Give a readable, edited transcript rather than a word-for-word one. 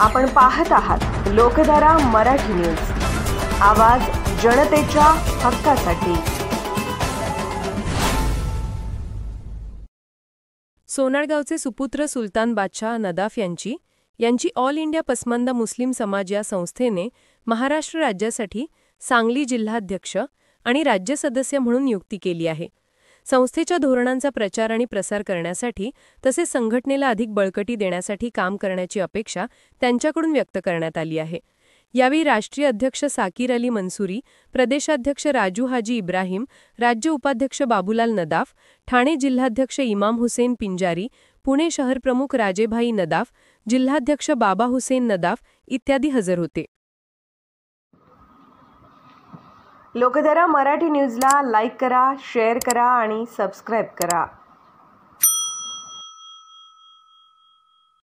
आपण पाहत आहात लोकधारा मराठी न्यूज, आवाज जनतेच्या हक्कासाठी। सोनाळगावचे सुपुत्र सुलतान बादशाह नदाफ यांची ऑल इंडिया पसमंद मुस्लिम समाज या संस्थेने महाराष्ट्र राज्यासाठी सांगली जिल्हाध्यक्ष आणि राज्य सदस्य म्हणून नियुक्ती केली आहे। संस्थेच्या धोरणांचा प्रचार आणि प्रसार करण्यासाठी तसेच संघटनेला अधिक बळकटी देण्यासाठी काम करण्याची अपेक्षा त्यांच्याकडून व्यक्त करण्यात आली आहे। यावेळी राष्ट्रीय अध्यक्ष साकीर अली मंसूरी, प्रदेशाध्यक्ष राजू हाजी इब्राहिम, राज्य उपाध्यक्ष बाबूलाल नदाफ, ठाणे जिल्हाध्यक्ष इमाम हुसेन पिंजारी, पुणे शहर प्रमुख राजेभाई नदाफ, जिल्हाध्यक्ष बाबा हुसेन नदाफ इत्यादी हजर होते। लोकधारा मराठी न्यूजला लाईक करा, शेअर करा आणि सबस्क्राईब करा।